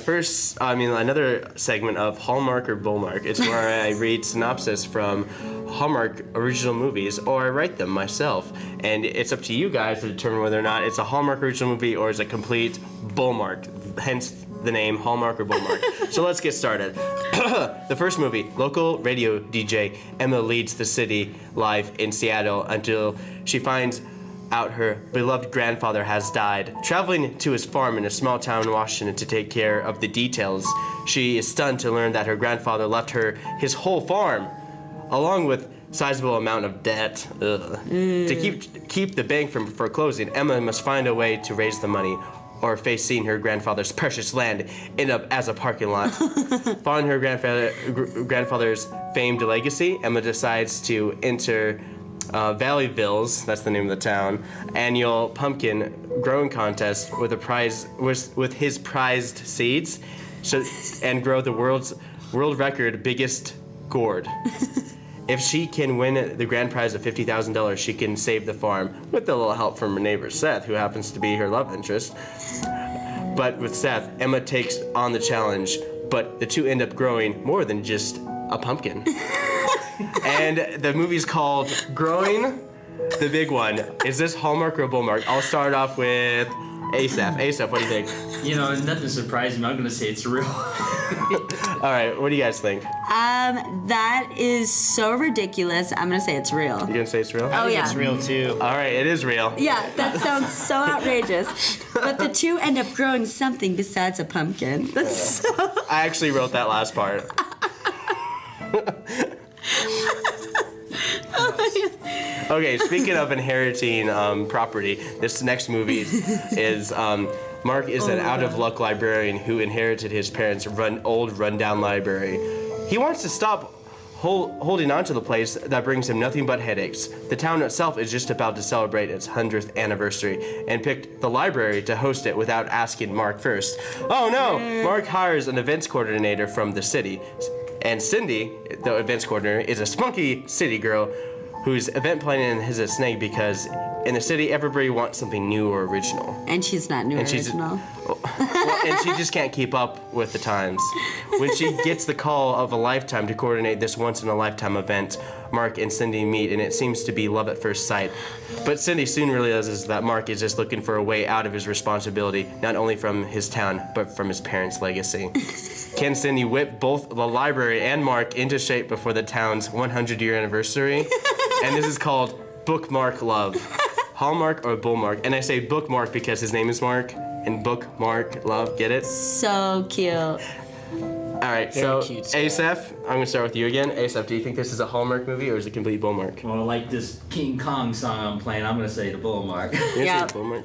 another segment of Hallmark or Bullmark. It's where I read synopsis from Hallmark original movies, or I write them myself, and it's up to you guys to determine whether or not it's a Hallmark original movie or is a complete Bullmark. Hence the name Hallmark or Bullmark. So let's get started. The first movie, local radio DJ Emma leads the city life in Seattle until she finds out her beloved grandfather has died. Traveling to his farm in a small town in Washington to take care of the details, she is stunned to learn that her grandfather left her his whole farm, along with sizable amount of debt. To keep the bank from foreclosing, Emma must find a way to raise the money, or face seeing her grandfather's precious land end up as a parking lot. Following her grandfather's famed legacy, Emma decides to enter Valleyville's, that's the name of the town, annual pumpkin growing contest with his prized seeds, and grow the world record biggest gourd. If she can win the grand prize of $50,000, she can save the farm, with a little help from her neighbor Seth, who happens to be her love interest. But with Seth, Emma takes on the challenge, but the two end up growing more than just a pumpkin. And the movie's called Growing the Big One. Is this Hallmark or Bullmark? I'll start off with Asaph. Asaph, what do you think? You know, nothing surprising me. I'm gonna say it's real. All right, what do you guys think? That is so ridiculous. I'm gonna say it's real. You gonna say it's real? Oh yeah. It's real too. All right, it is real. Yeah, that sounds so outrageous. But the two end up growing something besides a pumpkin. That's so... I actually wrote that last part. Okay, speaking of inheriting property, this next movie is Mark is an out-of-luck librarian who inherited his parents' old rundown library. He wants to stop holding on to the place that brings him nothing but headaches. The town itself is just about to celebrate its 100th anniversary and picked the library to host it without asking Mark first. Oh no! Mark hires an events coordinator from the city. And Cindy, the events coordinator, is a spunky city girl whose event planning is a snake because in the city everybody wants something new or original. And she's not new or original. And she just can't keep up with the times. When she gets the call of a lifetime to coordinate this once-in-a-lifetime event, Mark and Cindy meet, and it seems to be love at first sight. But Cindy soon realizes that Mark is just looking for a way out of his responsibility, not only from his town, but from his parents' legacy. Can Cindy whip both the library and Mark into shape before the town's 100-year anniversary? And this is called Bookmark Love. Hallmark or Bullmark? And I say bookmark because his name is Mark, and Bookmark Love, get it? So cute. All right, so Asaph, I'm gonna start with you again. Asaph, do you think this is a Hallmark movie or is it a complete Bullmark? Well, like this King Kong song I'm playing, I'm gonna say the Bullmark. Yeah. Bullmark.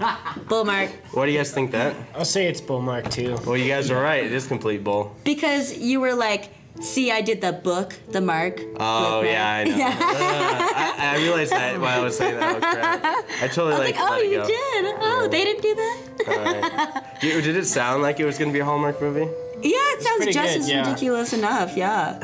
Bullmark. What do you guys think that? I'll say it's Bullmark too. Well, you guys are right. It is complete bull. Because you were like, see, I did the book, the mark. Oh, yeah, I know. I realized that while I was saying that. Oh, crap. I totally like, oh, you did. Oh, they didn't do that? All right. Did it sound like it was going to be a Hallmark movie? Yeah, it sounds just as ridiculous enough, yeah.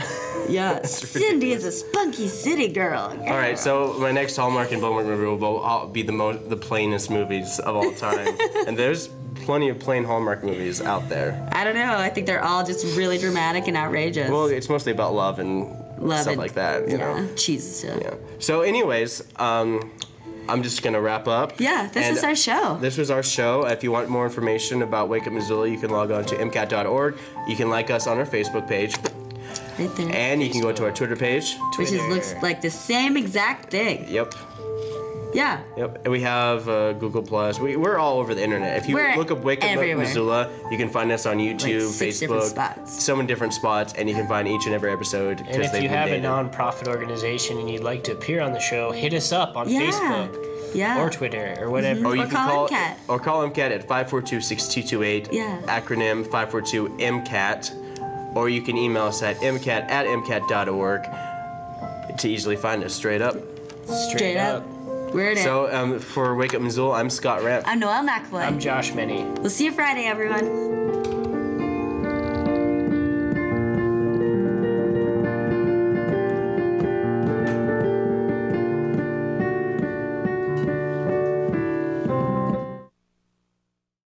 Yeah, Cindy is a spunky city girl. All right, so my next Hallmark and Bullmark movie will be the plainest movies of all time. And there's plenty of plain Hallmark movies out there. I don't know. I think they're all just really dramatic and outrageous. Well, it's mostly about love and stuff like that, you know. Cheese stuff. Yeah. So anyways, I'm just going to wrap up. Yeah, this is our show. This was our show. If you want more information about Wake Up Missoula, you can log on to MCAT.org. You can like us on our Facebook page. Right there. And you can go to our Twitter page. Which looks like the same exact thing. Yep. Yeah. Yep. And we have Google Plus. We're all over the internet. If you look up Wake Up Missoula, you can find us on YouTube, like 6 Facebook, different spots. So many different spots, and you can find each and every episode. And if you have a non-profit organization and you'd like to appear on the show, hit us up on Facebook. Yeah. Or Twitter or whatever. Or you Or can call MCAT. Or call MCAT at 542-6228. Yeah. Acronym 542-MCAT. Or you can email us at mcat@mcat.org to easily find us straight up. Straight up. We're in it. So for Wake Up Missoula, I'm Scott Ramp. I'm Noelle McAvoy. I'm Josh Many. We'll see you Friday, everyone.